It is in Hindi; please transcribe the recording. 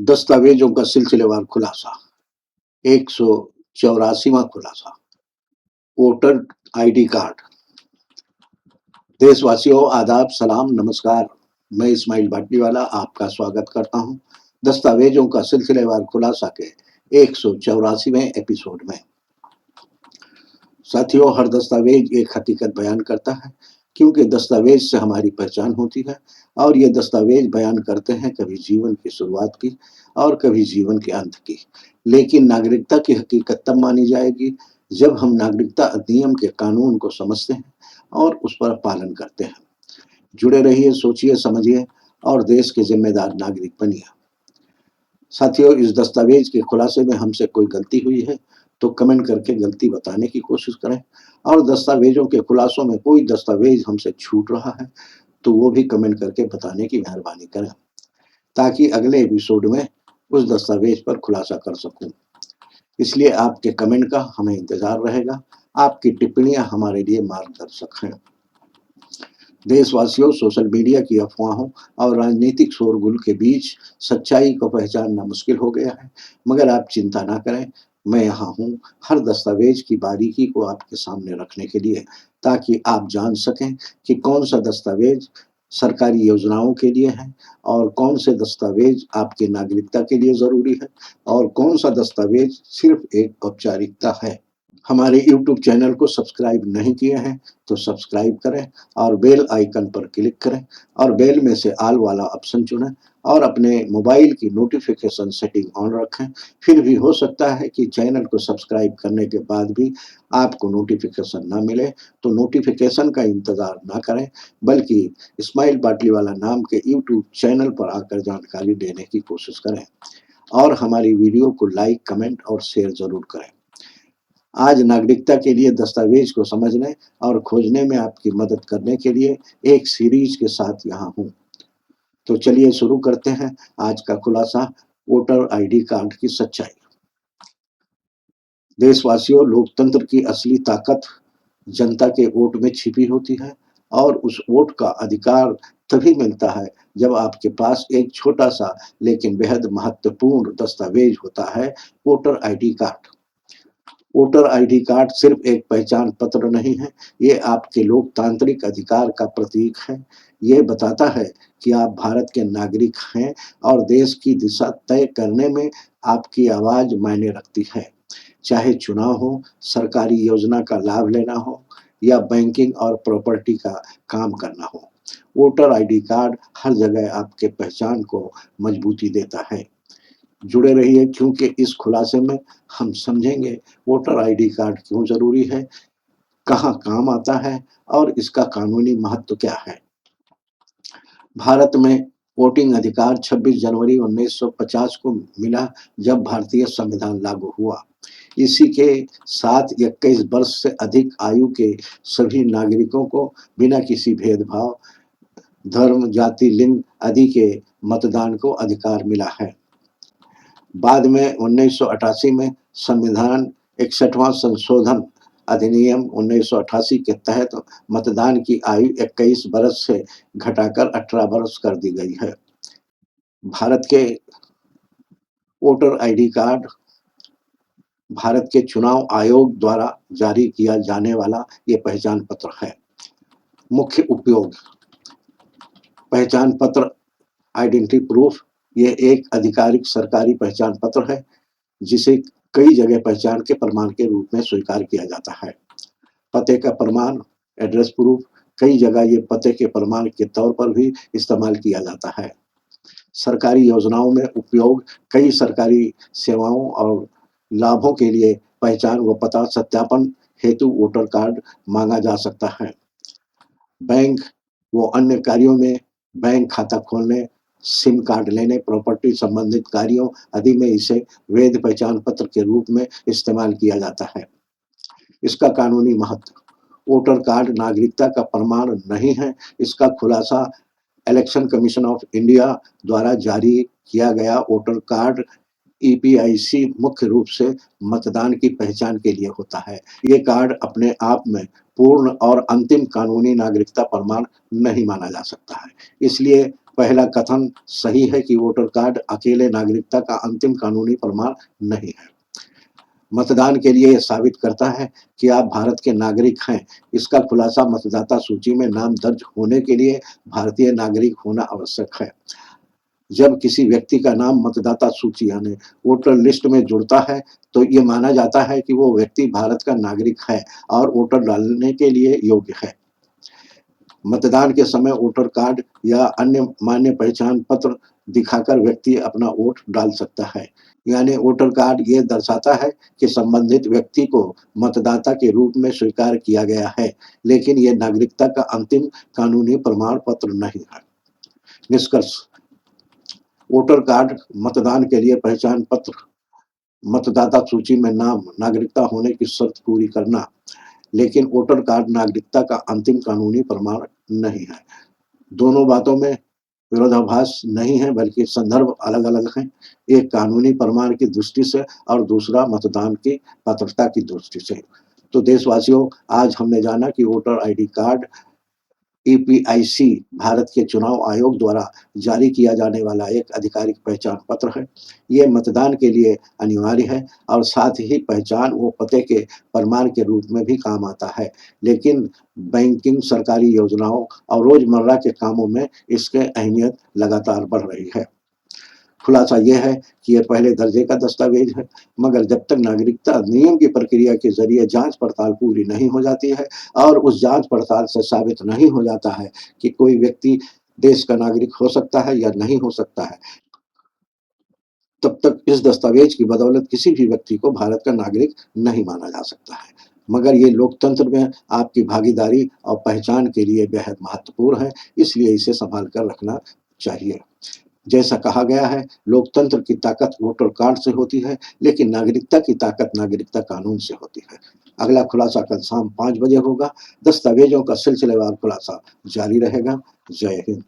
दस्तावेजों का सिलसिलेवार खुलासा 184वां खुलासा वोटर आईडी कार्ड। देशवासियों आदाब, सलाम, नमस्कार। मैं इस्माइल भाटीवाला आपका स्वागत करता हूं दस्तावेजों का सिलसिलेवार खुलासा के 184वें एपिसोड में। साथियों, हर दस्तावेज एक हकीकत बयान करता है, क्योंकि दस्तावेज से हमारी पहचान होती है और ये दस्तावेज बयान करते हैं कभी जीवन की शुरुआत की और कभी जीवन के अंत की। लेकिन नागरिकता की हकीकत तब मानी जाएगी जब हम नागरिकता अधिनियम के कानून को समझते हैं और उस पर पालन करते हैं। जुड़े रहिए, सोचिए, समझिए और देश के जिम्मेदार नागरिक बनिए। साथियों, इस दस्तावेज के खुलासे में हमसे कोई गलती हुई है तो कमेंट करके गलती बताने की कोशिश करें, और दस्तावेजों के खुलासों में कोई दस्तावेज हमसे छूट रहा है तो वो भी कमेंट करके बताने की मेहरबानी करें, ताकि अगले एपिसोड में उस दस्तावेज पर खुलासा कर सकूं। इसलिए आपके कमेंट का हमें इंतजार रहेगा। आपकी टिप्पणियां हमारे लिए मार्गदर्शक हैं। देशवासियों, सोशल मीडिया की अफवाहों और राजनीतिक शोरगुल के बीच सच्चाई को पहचानना मुश्किल हो गया है, मगर आप चिंता ना करें। मैं यहाँ हूँ हर दस्तावेज की बारीकी को आपके सामने रखने के लिए, ताकि आप जान सकें कि कौन सा दस्तावेज सरकारी योजनाओं के लिए है और कौन से दस्तावेज आपकी नागरिकता के लिए ज़रूरी है और कौन सा दस्तावेज सिर्फ एक औपचारिकता है। हमारे यूट्यूब चैनल को सब्सक्राइब नहीं किए हैं तो सब्सक्राइब करें और बेल आइकन पर क्लिक करें और बेल में से ऑल वाला ऑप्शन चुनें और अपने मोबाइल की नोटिफिकेशन सेटिंग ऑन रखें। फिर भी हो सकता है कि चैनल को सब्सक्राइब करने के बाद भी आपको नोटिफिकेशन ना मिले, तो नोटिफिकेशन का इंतज़ार ना करें, बल्कि इस्माइल बाटलीवाला नाम के यूट्यूब चैनल पर आकर जानकारी लेने की कोशिश करें और हमारी वीडियो को लाइक, कमेंट और शेयर ज़रूर करें। आज नागरिकता के लिए दस्तावेज को समझने और खोजने में आपकी मदद करने के लिए एक सीरीज के साथ यहाँ हूँ। तो चलिए शुरू करते हैं आज का खुलासा, वोटर आईडी कार्ड की सच्चाई। देशवासियों, लोकतंत्र की असली ताकत जनता के वोट में छिपी होती है, और उस वोट का अधिकार तभी मिलता है जब आपके पास एक छोटा सा लेकिन बेहद महत्वपूर्ण दस्तावेज होता है, voter ID card. Voter ID card सिर्फ एक पहचान पत्र नहीं है, ये आपके लोकतांत्रिक अधिकार का प्रतीक है। ये बताता है कि आप भारत के नागरिक हैं और देश की दिशा तय करने में आपकी आवाज़ मायने रखती है। चाहे चुनाव हो, सरकारी योजना का लाभ लेना हो या बैंकिंग और प्रॉपर्टी का काम करना हो, वोटर आईडी कार्ड हर जगह आपके पहचान को मजबूती देता है। जुड़े रहिए, क्योंकि इस खुलासे में हम समझेंगे वोटर आईडी कार्ड क्यों ज़रूरी है, कहाँ काम आता है और इसका कानूनी महत्व क्या है। भारत में वोटिंग अधिकार 26 जनवरी 1950 को मिला, जब भारतीय संविधान लागू हुआ। इसी के साथ 21 वर्ष से अधिक आयु के सभी नागरिकों को बिना किसी भेदभाव, धर्म, जाति, लिंग आदि के मतदान को अधिकार मिला है। बाद में 1988 में संविधान 61वां संशोधन अधिनियम 1988 के तहत मतदान की आयु 21 वर्ष से घटाकर 18 वर्ष कर दी गई है। भारत के वोटर आईडी कार्ड भारत के चुनाव आयोग द्वारा जारी किया जाने वाला ये पहचान पत्र है। मुख्य उपयोग: पहचान पत्र, आइडेंटिटी प्रूफ, ये एक आधिकारिक सरकारी पहचान पत्र है जिसे कई जगह पहचान के प्रमाण के रूप में स्वीकार किया जाता है। पते का प्रमाण, एड्रेस प्रूफ, कई जगह ये पते के प्रमाण के तौर पर भी इस्तेमाल किया जाता है। सरकारी योजनाओं में उपयोग: कई सरकारी सेवाओं और लाभों के लिए पहचान व पता सत्यापन हेतु वोटर कार्ड मांगा जा सकता है। बैंक व अन्य कार्यों में, बैंक खाता खोलने, सिम कार्ड लेने, प्रॉपर्टी संबंधित कार्यों आदि में इसे वैध पहचान पत्र के रूप में इस्तेमाल किया जाता है। इसका कानूनी महत्व: वोटर कार्ड नागरिकता का प्रमाण नहीं है। इसका खुलासा इलेक्शन कमीशन ऑफ इंडिया द्वारा जारी किया गया वोटर कार्ड ईपीआईसी मुख्य रूप से मतदान की पहचान के लिए होता है। ये कार्ड अपने आप में पूर्ण और अंतिम कानूनी नागरिकता प्रमाण नहीं माना जा सकता है। इसलिए पहला कथन सही है कि वोटर कार्ड अकेले नागरिकता का अंतिम कानूनी प्रमाण नहीं है। मतदान के लिए यह साबित करता है कि आप भारत के नागरिक हैं। इसका खुलासा मतदाता सूची में नाम दर्ज होने के लिए भारतीय नागरिक होना आवश्यक है। जब किसी व्यक्ति का नाम मतदाता सूची यानी वोटर लिस्ट में जुड़ता है, तो ये माना जाता है कि वो व्यक्ति भारत का नागरिक है और वोटर डालने के लिए योग्य है। मतदान के समय वोटर कार्ड या अन्य मान्य पहचान पत्र दिखाकर व्यक्ति अपना वोट डाल सकता है। यानी वोटर कार्ड ये दर्शाता है कि संबंधित व्यक्ति को मतदाता के रूप में स्वीकार किया गया है, लेकिन ये नागरिकता का अंतिम कानूनी प्रमाण पत्र नहीं है। निष्कर्ष: वोटर कार्ड मतदान के लिए पहचान पत्र, मतदाता सूची में नाम, नागरिकता होने की शर्त पूरी करना, लेकिन वोटर कार्ड नागरिकता का अंतिम कानूनी प्रमाण नहीं है। दोनों बातों में विरोधाभास नहीं है, बल्कि संदर्भ अलग-अलग हैं। एक कानूनी प्रमाण की दृष्टि से और दूसरा मतदान की पात्रता की दृष्टि से। तो देशवासियों, आज हमने जाना कि voter ID card EPIC Bharat के चुनाव आयोग द्वारा जारी किया जाने वाला एक आधिकारिक पहचान पत्र है। ये मतदान के लिए अनिवार्य है और साथ ही पहचान व पते के प्रमाण के रूप में भी काम आता है। लेकिन बैंकिंग, सरकारी योजनाओं और रोजमर्रा के कामों में इसकी अहमियत लगातार बढ़ रही है। खुलासा यह है कि यह पहले दर्जे का दस्तावेज है, मगर जब तक नागरिकता अधिनियम की प्रक्रिया के जरिए जांच पड़ताल पूरी नहीं हो जाती है और उस जांच पड़ताल से साबित नहीं हो जाता है कि कोई व्यक्ति देश का नागरिक हो सकता है या नहीं हो सकता है, तब तक इस दस्तावेज की बदौलत किसी भी व्यक्ति को भारत का नागरिक नहीं माना जा सकता है। मगर ये लोकतंत्र में आपकी भागीदारी और पहचान के लिए बेहद महत्वपूर्ण है, इसलिए इसे संभाल कर रखना चाहिए। जैसा कहा गया है, लोकतंत्र की ताकत वोटर कार्ड से होती है, लेकिन नागरिकता की ताकत नागरिकता कानून से होती है। अगला खुलासा कल शाम 5 बजे होगा। दस्तावेजों का सिलसिलेवार खुलासा जारी रहेगा। जय हिंद।